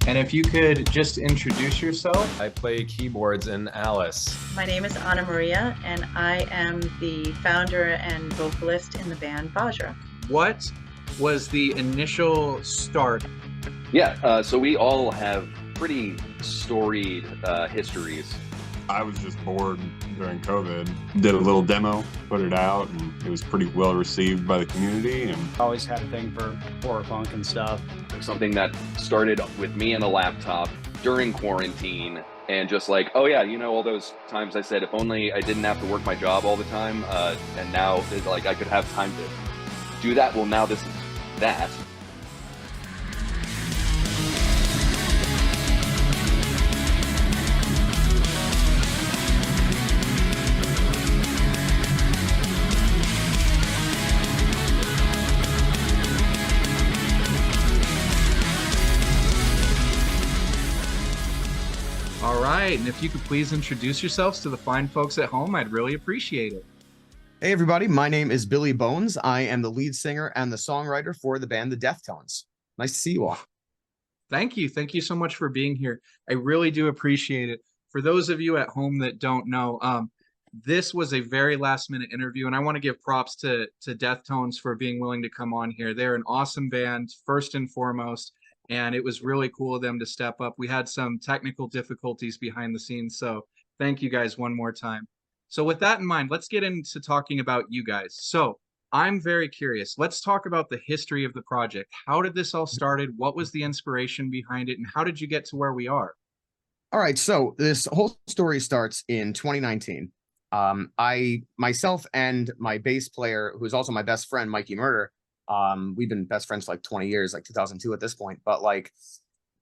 And if you could just introduce yourself. I play keyboards in Alice. My name is Anna Maria, and I am the founder and vocalist in the band Vajra. What was the initial start? Yeah, so we all have pretty storied histories. I was just bored during COVID. Did a little demo, put it out, and it was pretty well received by the community. And always had a thing for horror punk and stuff. Something that started with me and a laptop during quarantine, and just like, oh yeah, you know, all those times I said, if only I didn't have to work my job all the time, and now it's like I could have time to do that. Well, now this is that. All right, and if you could please introduce yourselves to the fine folks at home, I'd really appreciate it. Hey everybody, my name is Billy Bones. I am the lead singer and the songwriter for the band The Deathtones. Nice to see you all. Thank you. Thank you so much for being here. I really do appreciate it. For those of you at home that don't know, this was a very last minute interview, and I want to give props to Deathtones for being willing to come on here. They're an awesome band, first and foremost, and it was really cool of them to step up. We had some technical difficulties behind the scenes, so thank you guys one more time. So with that in mind, let's get into talking about you guys. So I'm very curious. Let's talk about the history of the project. How did this all started? What was the inspiration behind it? And how did you get to where we are? All right, so this whole story starts in 2019. Myself and my bass player, who's also my best friend, Mikey Murder, we've been best friends for like 20 years, like 2002 at this point. But like,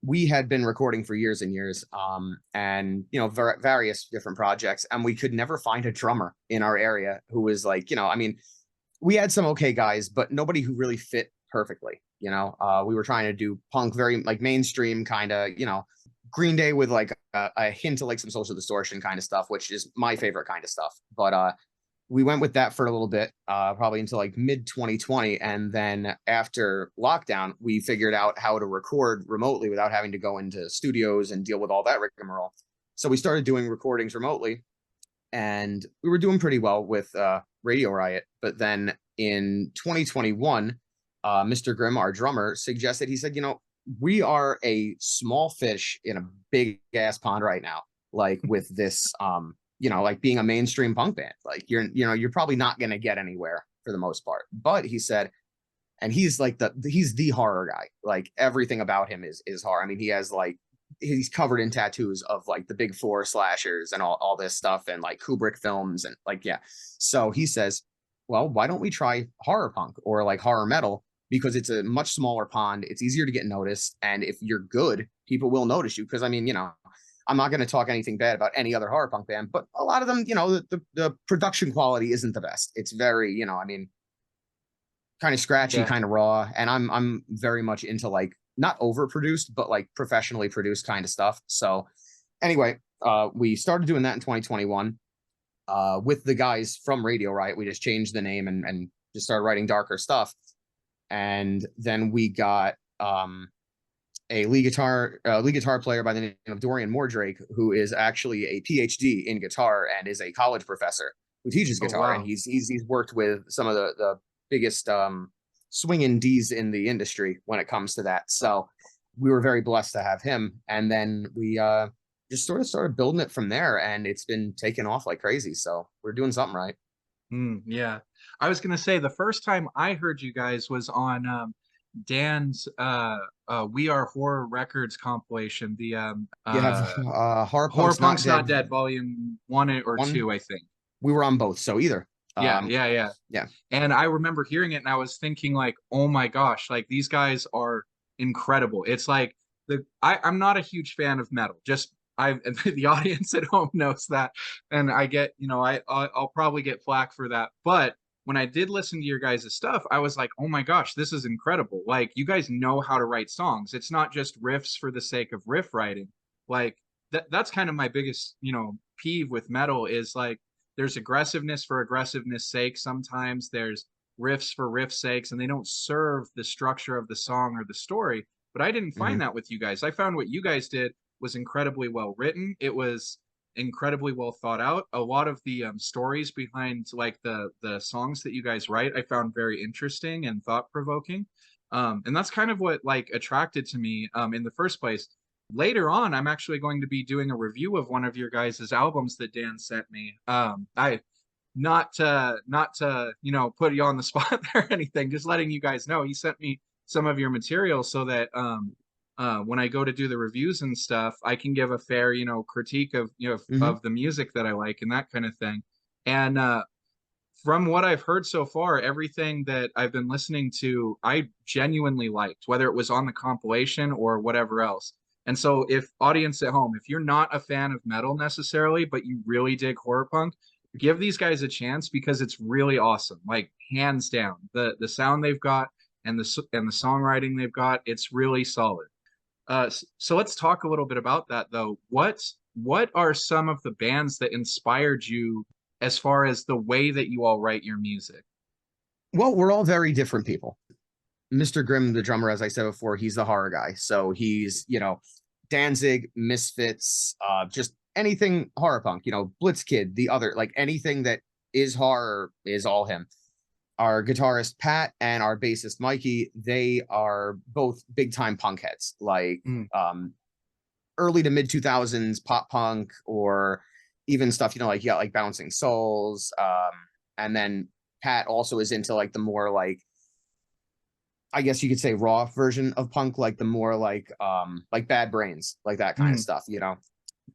we had been recording for years and years, and you know, various different projects, and we could never find a drummer in our area who was like, you know, I mean, we had some okay guys, but nobody who really fit perfectly. You know, we were trying to do punk, very like mainstream kind of, you know, Green Day with like a hint of like some Social Distortion kind of stuff, which is my favorite kind of stuff. But we went with that for a little bit, probably until like mid 2020. And then after lockdown, we figured out how to record remotely without having to go into studios and deal with all that rigmarole. So we started doing recordings remotely, and we were doing pretty well with Radio Riot. But then in 2021, Mr. Grimm, our drummer, suggested, he said, you know, we are a small fish in a big ass pond right now, like with this, you know, like being a mainstream punk band, like you're probably not going to get anywhere for the most part. But he said, and he's like he's the horror guy. Like everything about him is horror. I mean, he has like, he's covered in tattoos of like the big four slashers and all this stuff, and like Kubrick films, and like, yeah. So he says, well, why don't we try horror punk or like horror metal? Because it's a much smaller pond, it's easier to get noticed, and if you're good, people will notice you. Because I mean, you know, I'm not going to talk anything bad about any other horror punk band, but a lot of them, you know, the production quality isn't the best. It's very, you know, I mean, kind of scratchy, kind of raw, and I'm very much into like not overproduced, but like professionally produced kind of stuff. So anyway, we started doing that in 2021 with the guys from Radio Riot. We just changed the name and just started writing darker stuff. And then we got a lead guitar player by the name of Dorian Mordrake, who is actually a PhD in guitar and is a college professor who teaches guitar. Oh, wow. And he's worked with some of the biggest swinging Ds in the industry when it comes to that. So we were very blessed to have him. And then we just sort of started building it from there, and it's been taking off like crazy. So we're doing something right. Yeah. I was going to say, the first time I heard you guys was on Dan's We Are Horror Records compilation. The Horror Punk's Not Dead Volume 1 or 2, I think. We were on both, so either. Yeah. And I remember hearing it, and I was thinking like, oh my gosh, like these guys are incredible. It's like I'm not a huge fan of metal. Just the audience at home knows that, and I get, you know, I'll probably get flack for that. But when I did listen to your guys' stuff, I was like, oh my gosh, this is incredible. Like, you guys know how to write songs. It's not just riffs for the sake of riff writing. Like that's kind of my biggest, you know, peeve with metal is like, there's aggressiveness for aggressiveness sake. Sometimes there's riffs for riff's sakes, and they don't serve the structure of the song or the story. but I didn't find Mhm. that with you guys. I found what you guys did was incredibly well written. It was incredibly well thought out. A lot of the stories behind like the songs that you guys write, I found very interesting and thought provoking. And that's kind of what like attracted to me in the first place. Later on, I'm actually going to be doing a review of one of your guys' albums that Dan sent me. I not to put you on the spot or anything, just letting you guys know he sent me some of your material so that when I go to do the reviews and stuff, I can give a fair critique of Mhm. of the music that I like and that kind of thing. And from what I've heard so far, everything that I've been listening to, I genuinely liked, whether it was on the compilation or whatever else. And so, if audience at home, if you're not a fan of metal necessarily, but you really dig horror punk, give these guys a chance because it's really awesome. Like hands down, the sound they've got and the songwriting they've got, it's really solid. So let's talk a little bit about that though. What are some of the bands that inspired you as far as the way that you all write your music? Well, we're all very different people. Mr. Grimm, the drummer, as I said before, he's the horror guy. So he's, Danzig, Misfits, just anything horror punk, Blitzkid, the other, like anything that is horror is all him. Our guitarist Pat and our bassist Mikey, they are both big time punk heads, like early to mid 2000s pop punk, or even stuff, like Bouncing Souls. And then Pat also is into like the more like, I guess you could say raw version of punk, like the more like Bad Brains, like that kind of stuff,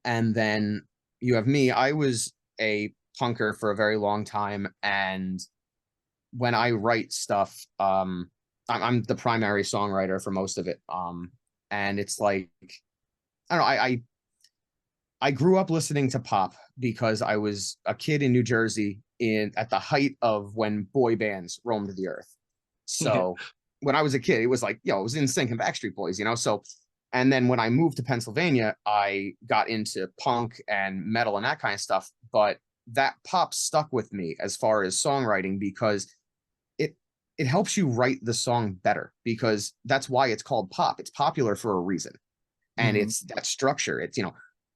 And then you have me. I was a punker for a very long time, and when I write stuff, I'm the primary songwriter for most of it. And it's like, I don't know, I grew up listening to pop because I was a kid in New Jersey at the height of when boy bands roamed the earth. So when I was a kid, it was like, it was NSYNC and Backstreet Boys, So, and then when I moved to Pennsylvania, I got into punk and metal and that kind of stuff. But that pop stuck with me as far as songwriting because it helps you write the song better, because that's why it's called pop. It's popular for a reason. And it's that structure. It's,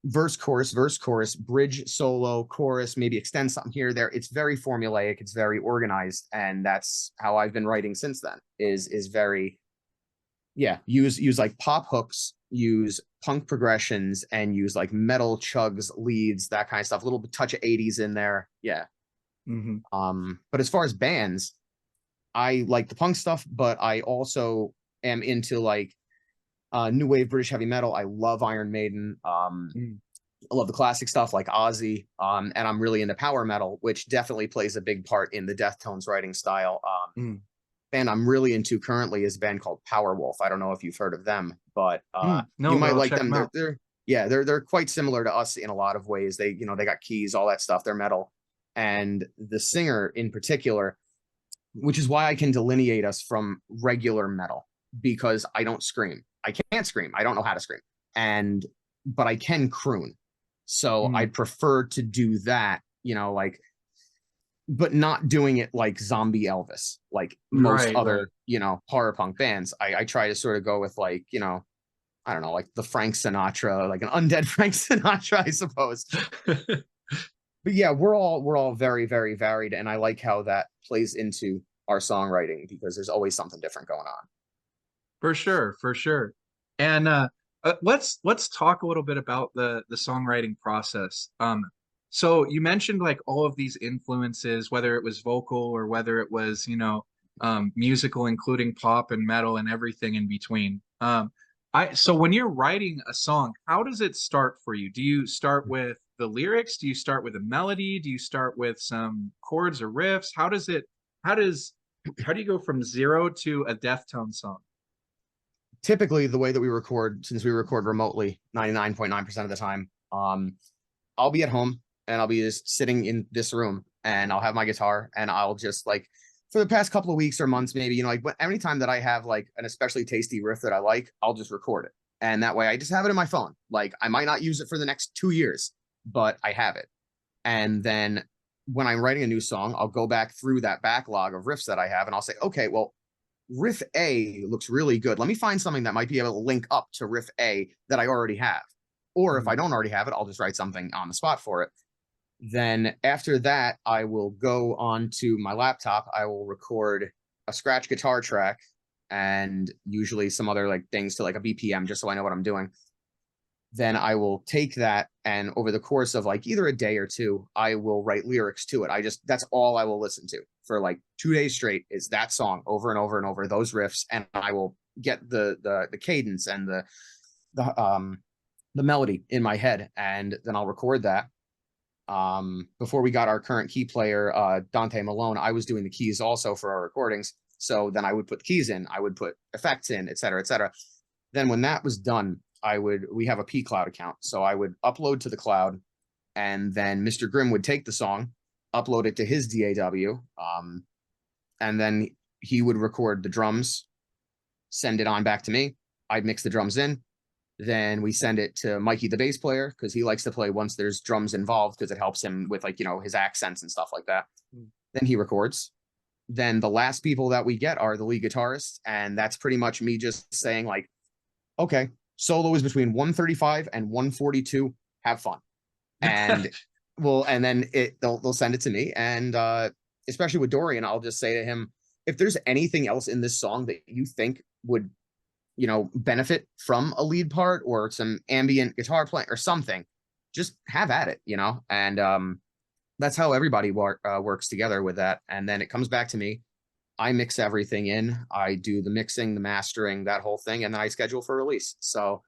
verse, chorus, bridge, solo, chorus, maybe extend something here, there. It's very formulaic. It's very organized. And that's how I've been writing since then, is very, use like pop hooks, use punk progressions, and use like metal chugs, leads, that kind of stuff. A little bit touch of 80s in there. Yeah. But as far as bands, I like the punk stuff, but I also am into like new wave British heavy metal. I love Iron Maiden. I love the classic stuff like Ozzy. And I'm really into power metal, which definitely plays a big part in the Deathtones writing style. Band I'm really into currently is a band called Powerwolf. I don't know if you've heard of them, but No, you might I'll like check them. out. They're quite similar to us in a lot of ways. They got keys, all that stuff. They're metal. And the singer in particular, which is why I can delineate us from regular metal, because I don't scream. I can't scream. I don't know how to scream. But I can croon. So I prefer to do that, but not doing it like zombie Elvis, like most other, horror punk bands. I try to sort of go with like, I don't know, like the Frank Sinatra, like an undead Frank Sinatra, I suppose. But yeah, we're all very, very varied, and I like how that plays into our songwriting because there's always something different going on. For sure. And let's talk a little bit about the songwriting process. So you mentioned like all of these influences, whether it was vocal or whether it was musical, including pop and metal and everything in between. So when you're writing a song, how does it start for you? Do you start with the lyrics? Do you start with a melody? Do you start with some chords or riffs? How do you go from zero to a Deathtones song? Typically, the way that we record, since we record remotely 99.9% of the time, I'll be at home and I'll be just sitting in this room and I'll have my guitar and I'll just like, for the past couple of weeks or months, maybe, like every time that I have like an especially tasty riff that I like, I'll just record it. And that way I just have it in my phone. Like I might not use it for the next 2 years, but I have it. And then when I'm writing a new song, I'll go back through that backlog of riffs that I have and I'll say, okay, well, riff A looks really good. Let me find something that might be able to link up to riff A that I already have. Or if I don't already have it, I'll just write something on the spot for it. Then after that, I will go onto my laptop. I will record a scratch guitar track and usually some other like things to like a BPM, just so I know what I'm doing. Then I will take that, and over the course of like either a day or two, I will write lyrics to it. That's all I will listen to for like 2 days straight, is that song over and over and over, those riffs, and I will get the cadence and the melody in my head, and then I'll record that. Before we got our current key player, Dante Malone, I was doing the keys also for our recordings. So then I would put the keys in, I would put effects in, et cetera, et cetera. Then when that was done, we have a pCloud account. So I would upload to the cloud, and then Mr. Grimm would take the song, upload it to his DAW, and then he would record the drums, send it on back to me. I'd mix the drums in. Then we send it to Mikey, the bass player, because he likes to play once there's drums involved, because it helps him with like, his accents and stuff like that. Then he records. Then the last people that we get are the lead guitarists. And that's pretty much me just saying like, okay, solo is between 135 and 142. Have fun. And and then they'll send it to me. And especially with Dorian, I'll just say to him, if there's anything else in this song that you think would, benefit from a lead part or some ambient guitar playing or something, just have at it, and that's how everybody works together with that. And then it comes back to me. I mix everything in. I do the mixing, the mastering, that whole thing, and then I schedule for release. So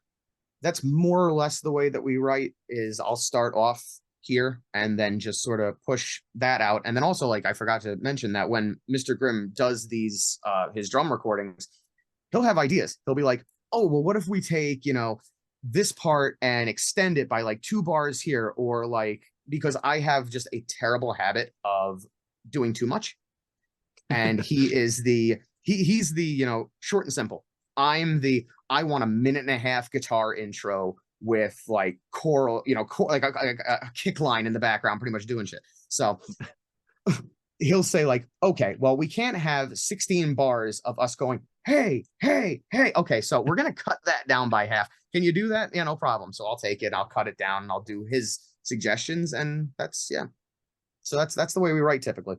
that's more or less the way that we write. Is I'll start off here and then just sort of push that out. And then also, like, I forgot to mention that when Mr. Grimm does these his drum recordings, he'll have ideas. He'll be like, oh, well, what if we take, this part and extend it by like 2 bars here, or like, because I have just a terrible habit of doing too much. And he's the, short and simple. I want a 1.5-minute guitar intro with like choral, like a kick line in the background, pretty much doing shit. So he'll say like, okay, well, we can't have 16 bars of us going, hey, hey, hey. Okay, so we're going to cut that down by half. Can you do that? Yeah, no problem. So I'll take it, I'll cut it down, and I'll do his suggestions. And that's, yeah. So that's the way we write typically.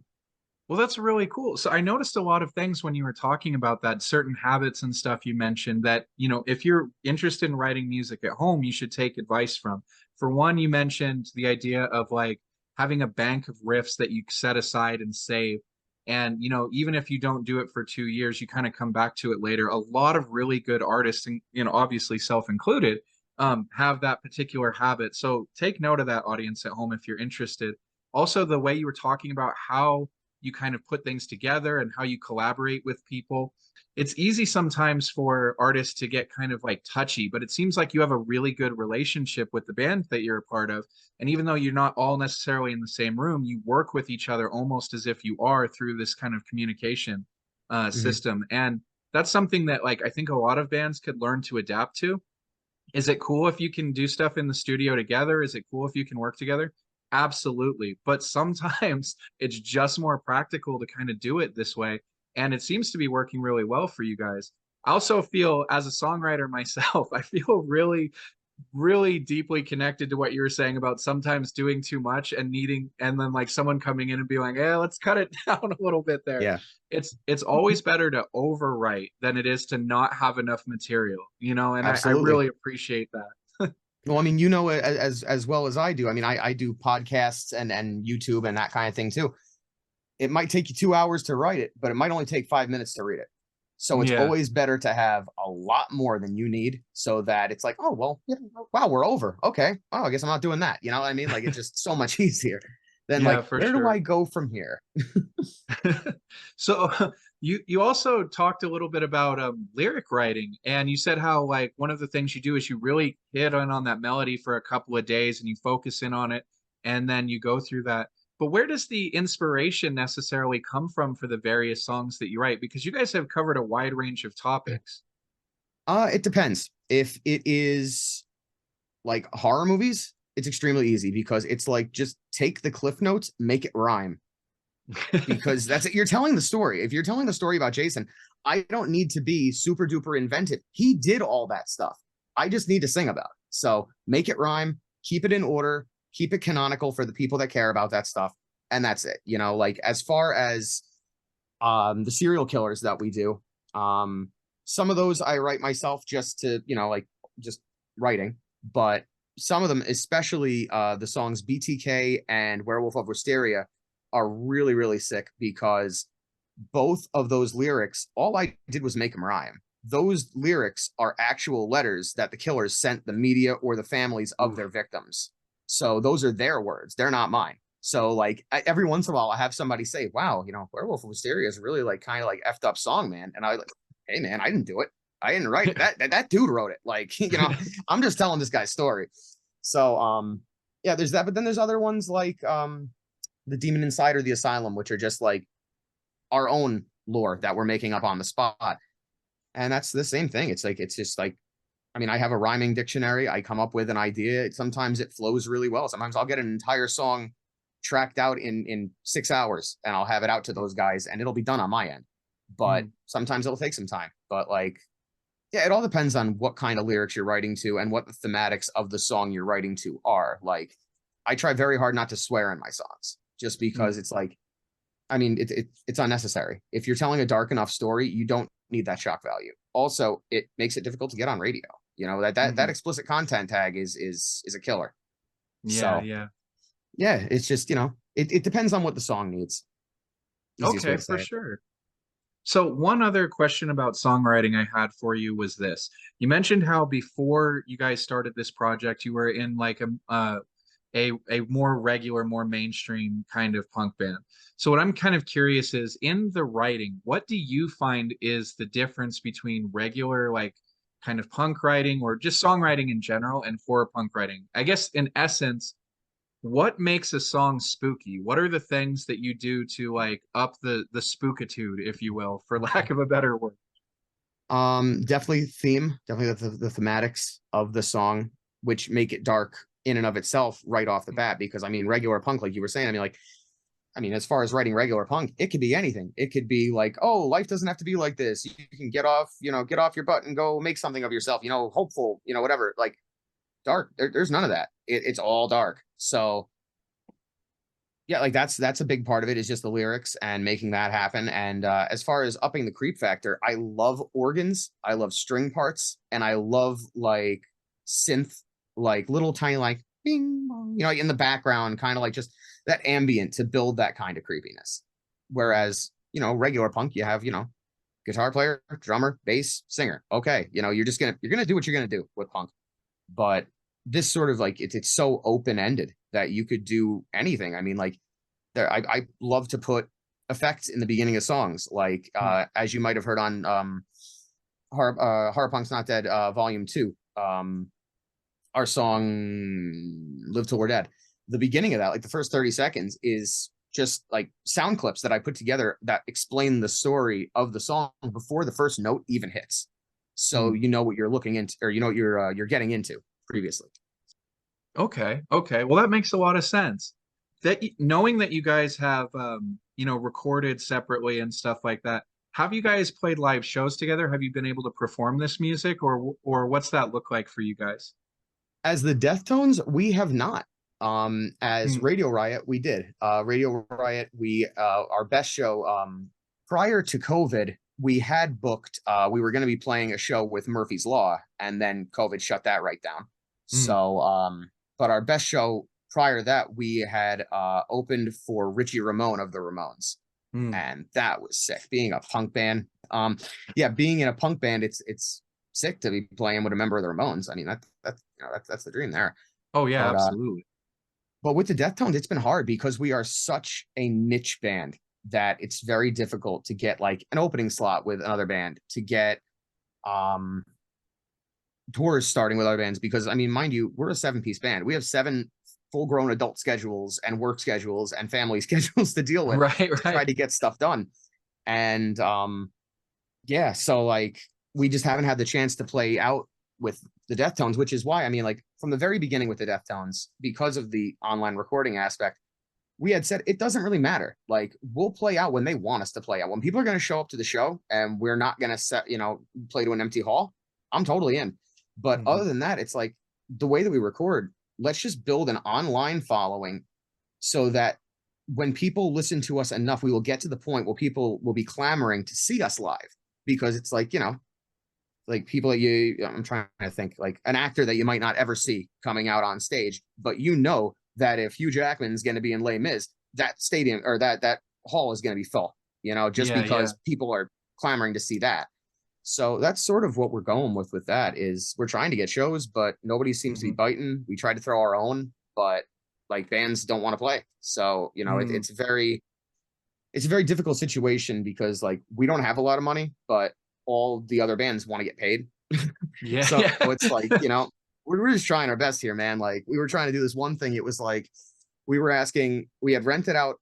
Well, that's really cool. So I noticed a lot of things when you were talking about that, certain habits and stuff you mentioned that, if you're interested in writing music at home, you should take advice from. For one, you mentioned the idea of like having a bank of riffs that you set aside and save. And, even if you don't do it for 2 years, you kind of come back to it later. A lot of really good artists, and, obviously self-included, have that particular habit. So take note of that, audience at home, if you're interested. Also, the way you were talking about how you kind of put things together and how you collaborate with people. It's easy sometimes for artists to get kind of like touchy, but it seems like you have a really good relationship with the band that you're a part of. And even though you're not all necessarily in the same room, you work with each other almost as if you are through this kind of communication system. And that's something that like I think a lot of bands could learn to adapt to. Is it cool if you can do stuff in the studio together? Is it cool if you can work together? Absolutely. But sometimes it's just more practical to kind of do it this way. And it seems to be working really well for you guys. I also feel, as a songwriter myself, I feel really, really deeply connected to what you were saying about sometimes doing too much and then like someone coming in and being like, hey, let's cut it down a little bit there. Yeah. It's always better to overwrite than it is to not have enough material, and I really appreciate that. Well, I mean, as well as I do. I mean, I do podcasts and YouTube and that kind of thing too. It might take you 2 hours to write it, but it might only take 5 minutes to read it. So it's always better to have a lot more than you need, so that it's like, oh, well, wow, we're over. Okay. Oh, I guess I'm not doing that. You know what I mean? Like, it's just so much easier than where do I go from here? So you also talked a little bit about lyric writing, and you said how like one of the things you do is you really hit on that melody for a couple of days and you focus in on it, and then you go through that. But where does the inspiration necessarily come from for the various songs that you write? Because you guys have covered a wide range of topics. It depends. If it is like horror movies, it's extremely easy, because it's like, just take the cliff notes, make it rhyme. Because that's it. You're telling the story. If you're telling the story about Jason, I don't need to be super duper inventive. He did all that stuff. I just need to sing about it. So make it rhyme, keep it in order, keep it canonical for the people that care about that stuff. And that's it. You know, like as far as the serial killers that we do, some of those I write myself just to, you know, like just writing, but some of them, especially the songs BTK and Werewolf of Wisteria, are really, really sick because both of those lyrics, all I did was make them rhyme. Those lyrics are actual letters that the killers sent the media or the families of their victims. So those are their words. They're not mine. So like every once in a while I have somebody say, wow, you know, Werewolf of Wisteria is really like kind of like effed up song, man. And I like, hey man, I didn't do it. I didn't write it. That dude wrote it. Like, you know, I'm just telling this guy's story. So yeah, there's that, but then there's other ones like The Demon Inside or The Asylum, which are just like our own lore that we're making up on the spot. And that's the same thing. It's like, it's just like, I mean, I have a rhyming dictionary. I come up with an idea. Sometimes it flows really well. Sometimes I'll get an entire song tracked out in 6 hours and I'll have it out to those guys and it'll be done on my end. But sometimes it'll take some time. But like, yeah, it all depends on what kind of lyrics you're writing to and what the thematics of the song you're writing to are. Like, I try very hard not to swear in my songs just because it's like, I mean, it's unnecessary. If you're telling a dark enough story, you don't need that shock value. Also, it makes it difficult to get on radio. You know, that explicit content tag is a killer. Yeah, so, yeah, it's just, you know, it depends on what the song needs. Easiest way Okay, to say for it. sure. So one other question about songwriting I had for you was this. You mentioned how before you guys started this project, you were in like a more regular, more mainstream kind of punk band. So what I'm kind of curious is in the writing, what do you find is the difference between regular like kind of punk writing or just songwriting in general and horror punk writing? I guess in essence, what makes a song spooky? What are the things that you do to like up the spookitude, if you will, for lack of a better word? Definitely the thematics of the song, which make it dark in and of itself right off the bat. Because I mean, regular punk, like you were saying, I mean, as far as writing regular punk, it could be anything. It could be like, oh, life doesn't have to be like this. You can get off your butt and go make something of yourself, you know, hopeful, you know, whatever. Like dark, there's none of that. It's all dark. So yeah, like that's a big part of it is just the lyrics and making that happen. And as far as upping the creep factor, I love organs, I love string parts, and I love like synth, like little tiny like bing bong, you know, in the background, kind of like just that ambient to build that kind of creepiness. Whereas, you know, regular punk, you have, you know, guitar player, drummer, bass, singer. Okay, you know, you're gonna do what you're gonna do with punk. But this sort of like it's so open-ended that you could do anything. I mean, like I love to put effects in the beginning of songs, like as you might have heard on Horror Punk's Not Dead Volume 2, our song Live Till We're Dead. The beginning of that, like the first 30 seconds, is just like sound clips that I put together that explain the story of the song before the first note even hits. So you know what you're looking into, or you know what you're getting into previously. Okay. Well, that makes a lot of sense. That knowing that you guys have you know, recorded separately and stuff like that, have you guys played live shows together? Have you been able to perform this music, or what's that look like for you guys? As the Deathtones, we have not. As Radio Riot, we did. Radio Riot, we our best show prior to COVID, we had booked, we were going to be playing a show with Murphy's Law, and then COVID shut that right down. So, but our best show prior to that, we had opened for Richie Ramone of the Ramones, and that was sick. Being a punk band, yeah, being in a punk band, it's sick to be playing with a member of the Ramones. I mean, that's the dream there. Oh yeah, but, absolutely. But with the Deathtones, it's been hard because we are such a niche band that it's very difficult to get like an opening slot with another band, to get tours starting with other bands, because I mean, mind you, we're a 7-piece band. We have 7 full-grown adult schedules and work schedules and family schedules to deal with, right. to try to get stuff done. And yeah, so like we just haven't had the chance to play out with the Deathtones, which is why, I mean, like from the very beginning with the Deathtones, because of the online recording aspect, we had said it doesn't really matter. Like, we'll play out when they want us to play out. When people are going to show up to the show and we're not going to play to an empty hall, I'm totally in. But other than that, it's like the way that we record, let's just build an online following so that when people listen to us enough, we will get to the point where people will be clamoring to see us live, because it's like, like people that I'm trying to think, like an actor that you might not ever see coming out on stage, but that if Hugh Jackman's going to be in Les Mis, that stadium or that hall is going to be full, just because people are clamoring to see that. So that's sort of what we're going with that is we're trying to get shows, but nobody seems to be biting. We tried to throw our own, but like bands don't want to play. So, it's a very difficult situation because like we don't have a lot of money, but all the other bands want to get paid. Yeah. So it's like, we're just trying our best here, man. Like we were trying to do this one thing. It was like, we had rented out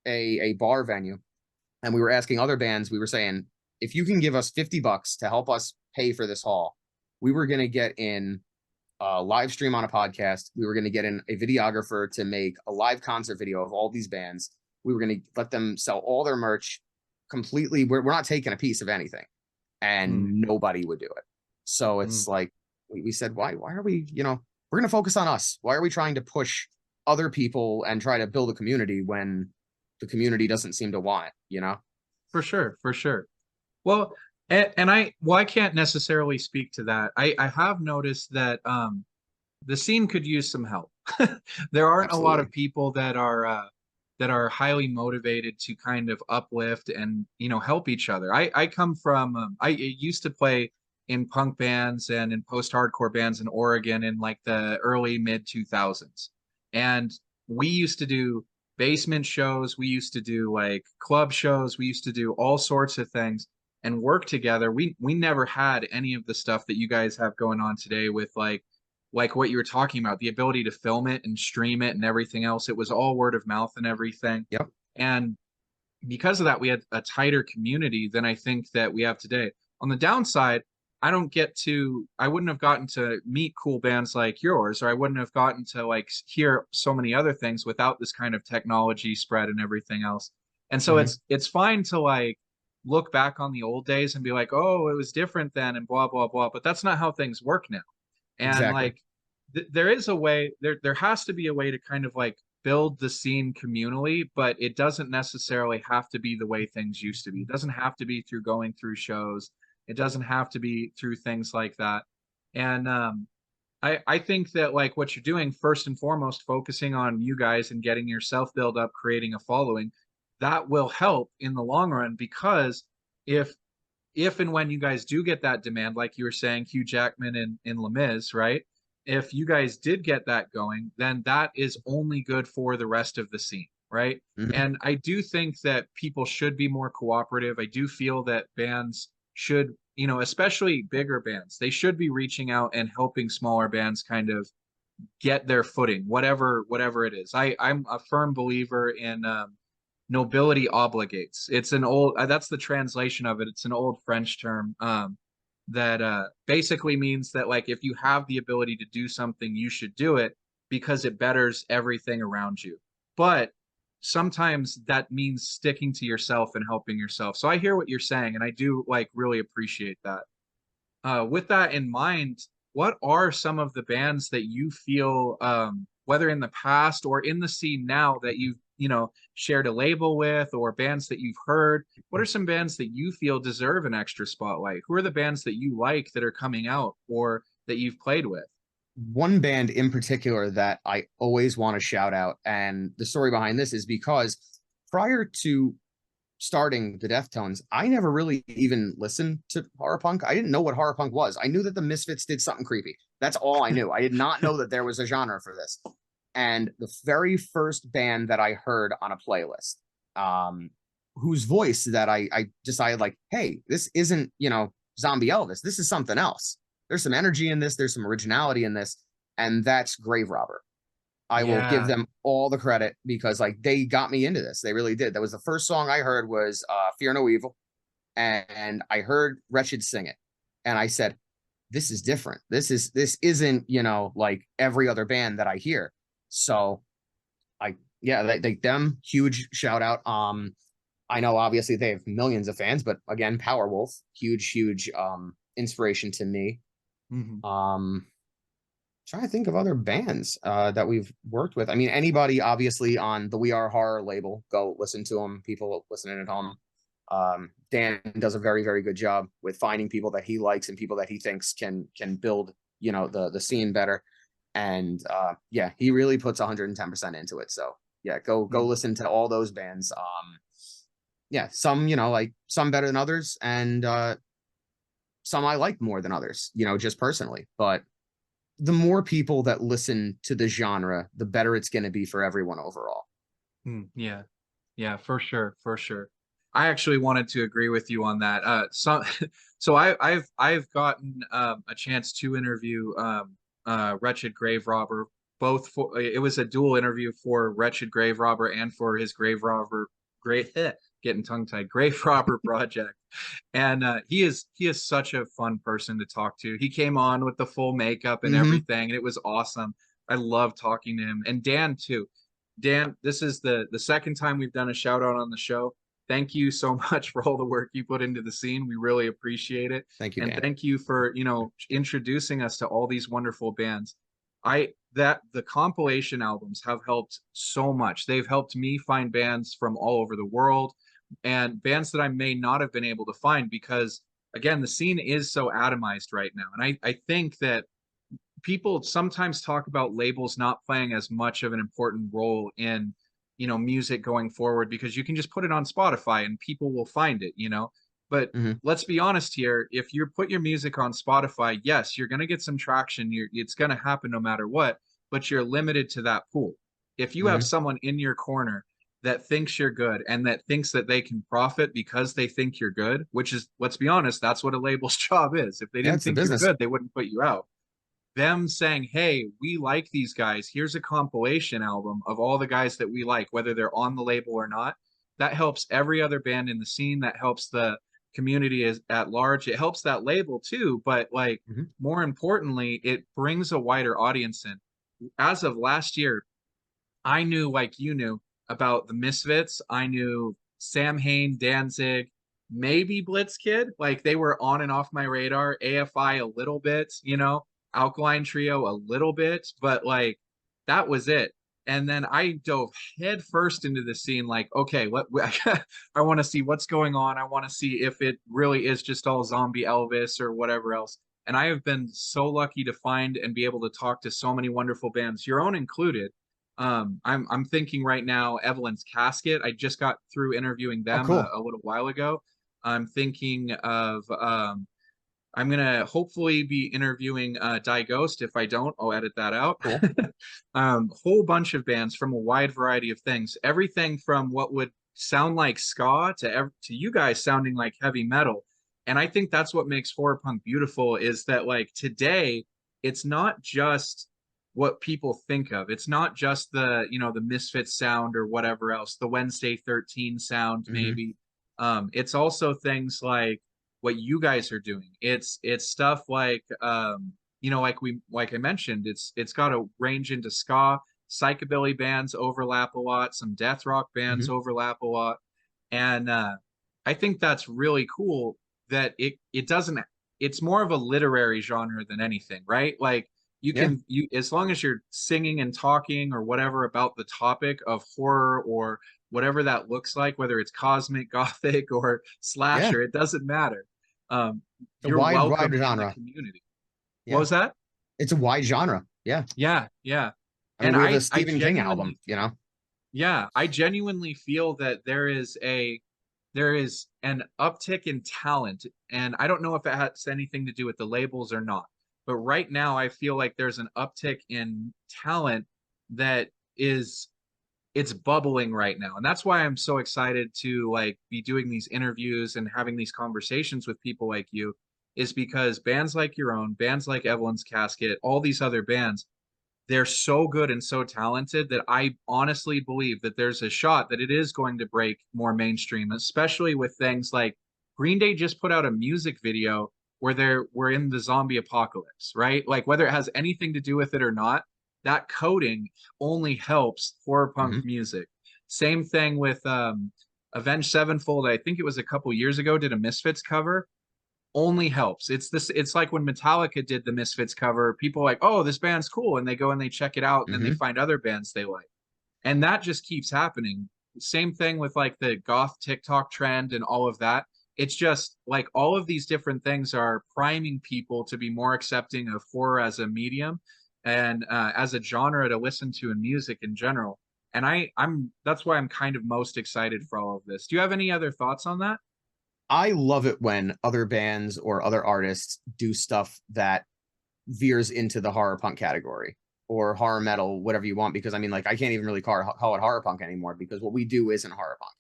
a bar venue and we were asking other bands, we were saying, if you can give us $50 to help us pay for this hall, we were going to get in a live stream on a podcast. We were going to get in a videographer to make a live concert video of all these bands. We were going to let them sell all their merch completely. We're not taking a piece of anything, and nobody would do it. So it's like, we said, why are we, we're going to focus on us. Why are we trying to push other people and try to build a community when the community doesn't seem to want it, For sure. Well, I can't necessarily speak to that. I have noticed that the scene could use some help. There aren't a lot of people that are highly motivated to kind of uplift and help each other. I come from I used to play in punk bands and in post-hardcore bands in Oregon in like the early mid 2000s, and we used to do basement shows, we used to do like club shows, we used to do all sorts of things and work together. We never had any of the stuff that you guys have going on today with like what you were talking about, the ability to film it and stream it and everything else. It was all word of mouth and everything. Yep. And because of that, we had a tighter community than I think that we have today. On the downside, I wouldn't have gotten to meet cool bands like yours, or I wouldn't have gotten to like hear so many other things without this kind of technology spread and everything else. And so it's fine to like look back on the old days and be like, oh, it was different then and blah, blah, blah. But that's not how things work now. And like, there is a way, there has to be a way to kind of like build the scene communally, but it doesn't necessarily have to be the way things used to be. It doesn't have to be through going through shows. It doesn't have to be through things like that. And I think that like what you're doing, first and foremost, focusing on you guys and getting yourself built up, creating a following, that will help in the long run, because if and when you guys do get that demand, like you were saying, Hugh Jackman in Les Mis, right? If you guys did get that going, then that is only good for the rest of the scene, right? And I do think that people should be more cooperative. I do feel that bands should, especially bigger bands, they should be reaching out and helping smaller bands kind of get their footing, whatever it is. I'm a firm believer in nobility obligates. It's an old, that's the translation of it. It's an old French term that basically means that like if you have the ability to do something, you should do it because it betters everything around you. But sometimes that means sticking to yourself and helping yourself. So I hear what you're saying, and I do like really appreciate that. With that in mind, what are some of the bands that you feel, whether in the past or in the scene now, that you've shared a label with, or bands that you've heard? What are some bands that you feel deserve an extra spotlight? Who are the bands that you like that are coming out or that you've played with? One band in particular that I always want to shout out, and the story behind this is because prior to starting the Deathtones, I never really even listened to horror punk. I didn't know what horror punk was. I knew that the Misfits did something creepy. That's all I knew. I did not know that there was a genre for this. And the very first band that I heard on a playlist, whose voice that I decided like, hey, this isn't, Zombie Elvis. This is something else. There's some energy in this. There's some originality in this. And that's Grave Robber. I will give them all the credit because like they got me into this. They really did. That was the first song I heard was Fear No Evil. And I heard Wretched sing it. And I said, this is different. This isn't, like every other band that I hear. So I yeah, them huge shout out. I know obviously they have millions of fans, but again, Powerwolf, huge inspiration to me. Mhm. Trying to think of other bands that we've worked with. I mean, anybody obviously on the We Are Horror label, go listen to them. People listening at home. Dan does a very good job with finding people that he likes and people that he thinks can build, you know, the scene better. And yeah, he really puts 110% into it. So yeah, go listen to all those bands. Yeah, some, you know, like some better than others, and some I like more than others, you know, just personally. But the more people that listen to the genre, the better it's going to be for everyone overall. Yeah, yeah, for sure, for sure. I actually wanted to agree with you on that. So I've gotten a chance to interview Wretched Grave Robber. Both for it was a dual interview for Wretched Grave Robber and for his Grave Robber great getting tongue tied Grave Robber project. And he is such a fun person to talk to. He came on with the full makeup and everything, and it was awesome. I love talking to him, and Dan too. Dan, this is the second time we've done a shout out on the show. Thank you so much for all the work you put into the scene. We really appreciate it. Thank you, And Dan. thank you for, you know, introducing us to all these wonderful bands. The compilation albums have helped so much. They've helped me find bands from all over the world and bands that I may not have been able to find because again, the scene is so atomized right now. And I think that people sometimes talk about labels not playing as much of an important role in, you know, music going forward because you can just put it on Spotify and people will find it, you know. But let's be honest here, if you put your music on Spotify, yes, you're going to get some traction. It's going to happen no matter what, but you're limited to that pool. If you have someone in your corner that thinks you're good and that thinks that they can profit because they think you're good, which is, let's be honest, that's what a label's job is. If they didn't think you're good, they wouldn't put you out. Them saying, hey, we like these guys, here's a compilation album of all the guys that we like, whether they're on the label or not, that helps every other band in the scene, that helps the community at large, it helps that label too, but like more importantly, it brings a wider audience in. As of last year, I knew, like you knew, about the Misfits. I knew Sam Hain, Danzig, maybe Blitzkid, like they were on and off my radar. AFI a little bit, you know, Alkaline Trio a little bit, but like that was it. And then I dove head first into the scene, like, okay, what I want to see what's going on. I want to see if it really is just all zombie Elvis or whatever else. And I have been so lucky to find and be able to talk to so many wonderful bands, your own included. I'm thinking right now, Evelyn's Casket. I just got through interviewing them a little while ago. I'm thinking of I'm gonna hopefully be interviewing Die Ghost. If I don't, I'll edit that out. Cool. Whole bunch of bands from a wide variety of things. Everything from what would sound like ska to you guys sounding like heavy metal. And I think that's what makes horror punk beautiful is that like today, it's not just what people think of. It's not just the, you know, the Misfits sound or whatever else, the Wednesday 13 sound maybe. It's also things like what you guys are doing. It's stuff like you know, like I mentioned, it's got a range into ska, psychobilly bands overlap a lot, some death rock bands overlap a lot. And I think that's really cool that it doesn't, it's more of a literary genre than anything, right? Like you can you as long as you're singing and talking or whatever about the topic of horror or whatever that looks like, whether it's cosmic, gothic, or slasher, it doesn't matter. You're welcome in the community. What was that? It's a wide genre. Yeah. Yeah. Yeah. I mean, we have a Stephen King album, you know? Yeah. I genuinely feel that there is an uptick in talent, and I don't know if it has anything to do with the labels or not. But right now, I feel like there's an uptick in talent that it's bubbling right now. And that's why I'm so excited to like be doing these interviews and having these conversations with people like you, is because bands like your own, bands like Evelyn's Casket, all these other bands, they're so good and so talented that I honestly believe that there's a shot that it is going to break more mainstream, especially with things like Green Day just put out a music video where we're in the zombie apocalypse, right? Like whether it has anything to do with it or not, that coding only helps horror punk Mhm. music. Same thing with Avenged Sevenfold. I think it was a couple years ago, did a Misfits cover. Only helps. It's like when Metallica did the Misfits cover, people are like, oh, this band's cool, and they go and they check it out, and then they Mhm. find other bands they like. And that just keeps happening. Same thing with like the goth TikTok trend and all of that. It's just like all of these different things are priming people to be more accepting of horror as a medium and as a genre to listen to in music in general. And I'm that's why I'm kind of most excited for all of this. Do you have any other thoughts on that? I love it when other bands or other artists do stuff that veers into the horror punk category or horror metal, whatever you want, because I mean, like, I can't even really call it horror punk anymore because what we do isn't horror punk.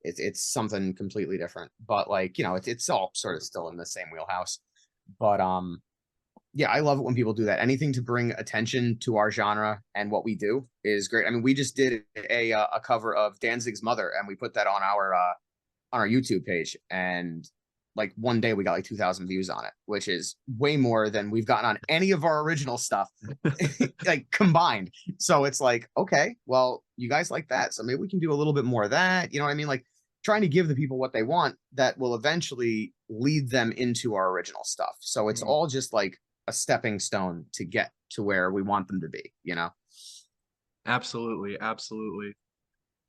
It's something completely different. But like, you know, it's all sort of still in the same wheelhouse. But yeah, I love it when people do that. Anything to bring attention to our genre and what we do is great. I mean, we just did a cover of Danzig's Mother, and we put that on our YouTube page, and like one day we got like 2,000 views on it, which is way more than we've gotten on any of our original stuff, like combined. So it's like, okay, well, you guys like that, so maybe we can do a little bit more of that. You know what I mean? Like trying to give the people what they want that will eventually lead them into our original stuff. So it's all just like a stepping stone to get to where we want them to be, you know? Absolutely, absolutely.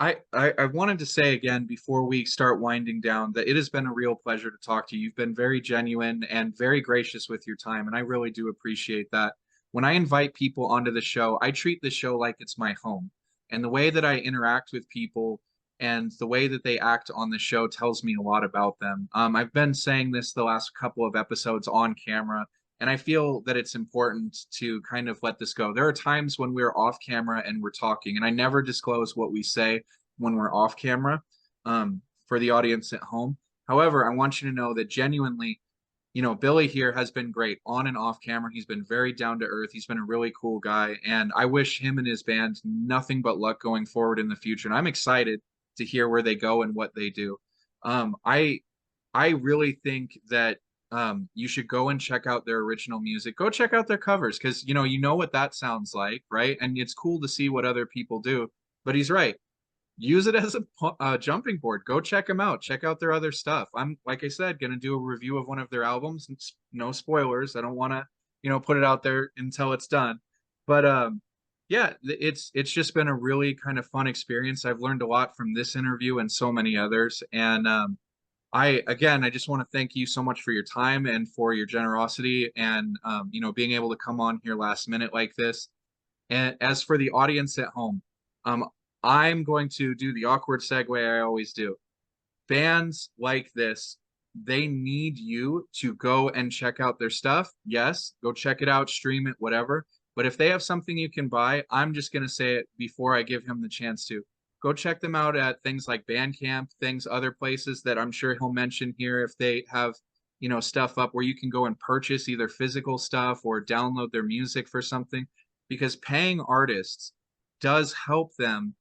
I wanted to say again before we start winding down that it has been a real pleasure to talk to you. You've been very genuine and very gracious with your time, and I really do appreciate that. When I invite people onto the show, I treat the show like it's my home. And the way that I interact with people and the way that they act on the show tells me a lot about them. I've been saying this the last couple of episodes on camera, and I feel that it's important to kind of let this go. There are times when we're off camera and we're talking, and I never disclose what we say when we're off camera for the audience at home. However, I want you to know that genuinely, you know, Billy here has been great on and off camera. He's been very down to earth. He's been a really cool guy. And I wish him and his band nothing but luck going forward in the future. And I'm excited to hear where they go and what they do. Um, I I really think that you should go and check out their original music. Go check out their covers because you know what that sounds like, right? And it's cool to see what other people do. But he's right. Use it as a jumping board. Go check them out. Check out their other stuff. I'm, like I said, gonna do a review of one of their albums. No spoilers. I don't want to, put it out there until it's done. But yeah, it's just been a really kind of fun experience. I've learned a lot from this interview and so many others. And I just want to thank you so much for your time and for your generosity and being able to come on here last minute like this. And as for the audience at home, um, I'm going to do the awkward segue I always do. Bands like this, they need you to go and check out their stuff. Yes, go check it out, stream it, whatever. But if they have something you can buy, I'm just going to say it before I give him the chance to. Go check them out at things like Bandcamp, things, other places that I'm sure he'll mention here if they have, stuff up where you can go and purchase either physical stuff or download their music for something. Because paying artists does help them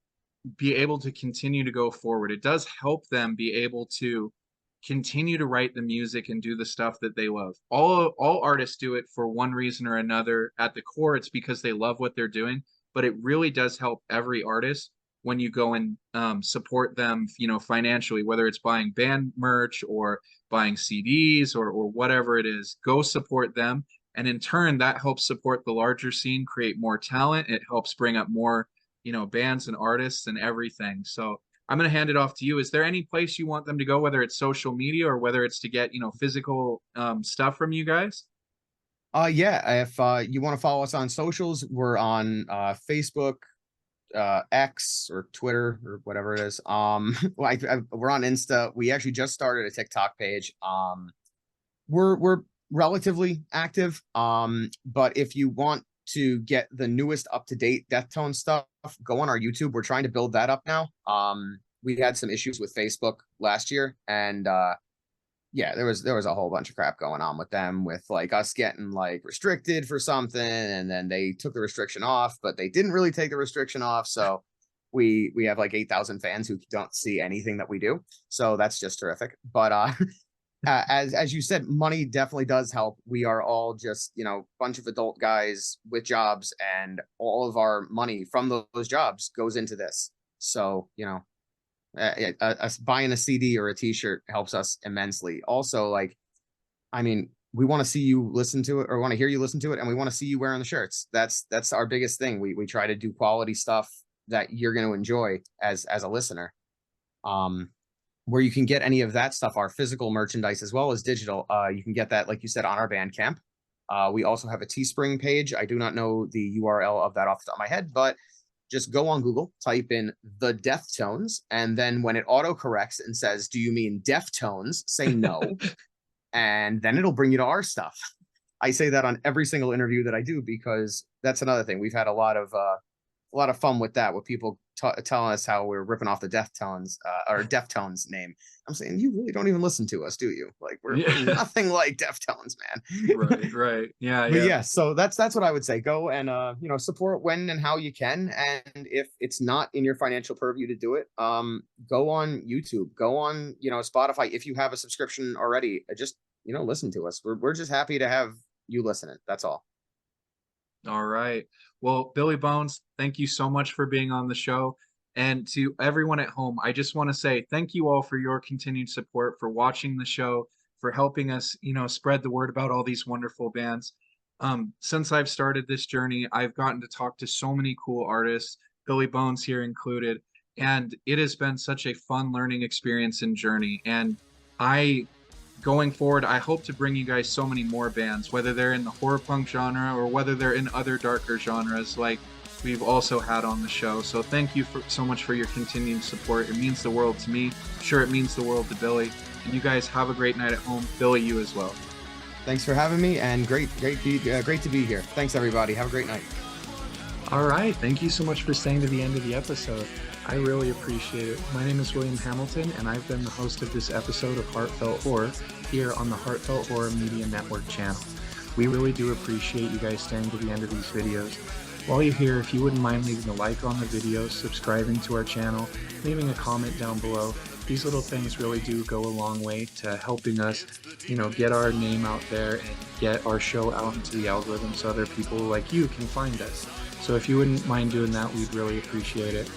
be able to continue to go forward. It does help them be able to continue to write the music and do the stuff that they love. All artists do it for one reason or another. At the core, it's because they love what they're doing, but it really does help every artist when you go and support them, financially, whether it's buying band merch or buying CDs or whatever it is. Go support them. And in turn, that helps support the larger scene, create more talent. It helps bring up more bands and artists and everything. So I'm going to hand it off to you. Is there any place you want them to go, whether it's social media or whether it's to get, physical stuff from you guys? Yeah, if you want to follow us on socials, we're on Facebook, X or Twitter or whatever it is. We're on Insta. We actually just started a TikTok page. We're relatively active. But if you want to get the newest up-to-date Deathtones stuff, go on our YouTube. We're trying to build that up now. We had some issues with Facebook last year, and yeah, there was a whole bunch of crap going on with them, with like us getting like restricted for something, and then they took the restriction off, but they didn't really take the restriction off. So we have like 8,000 fans who don't see anything that we do. So that's just terrific. But as you said, money definitely does help. We are all just, you know, bunch of adult guys with jobs, and all of our money from those jobs goes into this. So, you know, us buying a CD or a T-shirt helps us immensely. Also, like, I mean, we want to see you listen to it, or want to hear you listen to it, and we want to see you wearing the shirts. That's our biggest thing. We try to do quality stuff that you're going to enjoy as a listener. Where you can get any of that stuff, our physical merchandise as well as digital, you can get that, like you said, on our Bandcamp. We also have a Teespring page. I do not know the URL of that off the top of my head, but just go on Google, type in The Deathtones, and then when it autocorrects and says, "Do you mean Deftones?" say no, and then it'll bring you to our stuff. I say that on every single interview that I do, because that's another thing. We've had a lot of fun with that, with people telling us how we're ripping off the Deftones, or Deftones name. I'm saying, you really don't even listen to us, do you? Like, we're nothing like Deftones, man. Right. Yeah. But yeah, so that's what I would say. Go and you know, support when and how you can. And if it's not in your financial purview to do it, go on YouTube, go on, you know, Spotify. If you have a subscription already, just, you know, listen to us. We're just happy to have you listening. That's all. All right. Well, Billy Bones, thank you so much for being on the show. And to everyone at home, I just want to say thank you all for your continued support, for watching the show, for helping us, you know, spread the word about all these wonderful bands. Since I've started this journey, I've gotten to talk to so many cool artists, Billy Bones here included, and it has been such a fun learning experience and journey. And going forward, I hope to bring you guys so many more bands, whether they're in the horror punk genre or whether they're in other darker genres like we've also had on the show. So thank you so much for your continued support. It means the world to me. I'm sure it means the world to Billy. And you guys have a great night at home. Billy, you as well. Thanks for having me, and great to be here. Thanks, everybody. Have a great night. All right. Thank you so much for staying to the end of the episode. I really appreciate it. My name is William Hamilton, and I've been the host of this episode of Heartfelt Horror here on the Heartfelt Horror Media Network channel. We really do appreciate you guys staying to the end of these videos. While you're here, if you wouldn't mind leaving a like on the video, subscribing to our channel, leaving a comment down below. These little things really do go a long way to helping us, you know, get our name out there and get our show out into the algorithm so other people like you can find us. So if you wouldn't mind doing that, we'd really appreciate it.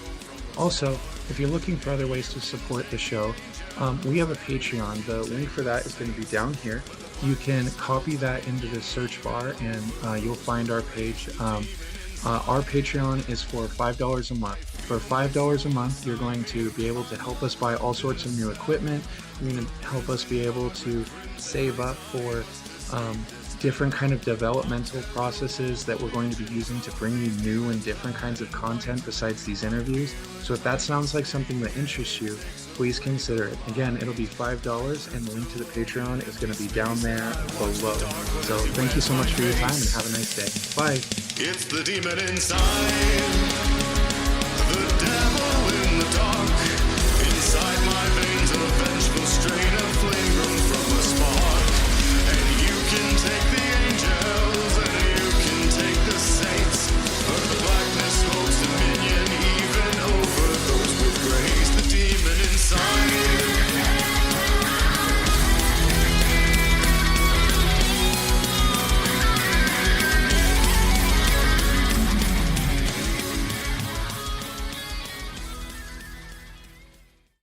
Also, if you're looking for other ways to support the show, we have a Patreon. The link for that is going to be down here. You can copy that into the search bar and you'll find our page. Our Patreon is for $5 a month. For $5 a month, you're going to be able to help us buy all sorts of new equipment. You're going to help us be able to save up for different kind of developmental processes that we're going to be using to bring you new and different kinds of content besides these interviews. So if that sounds like something that interests you, please consider it. Again, it'll be $5, and the link to the Patreon is going to be down there below. So thank you so much for your time, and have a nice day. Bye. It's the demon inside, the devil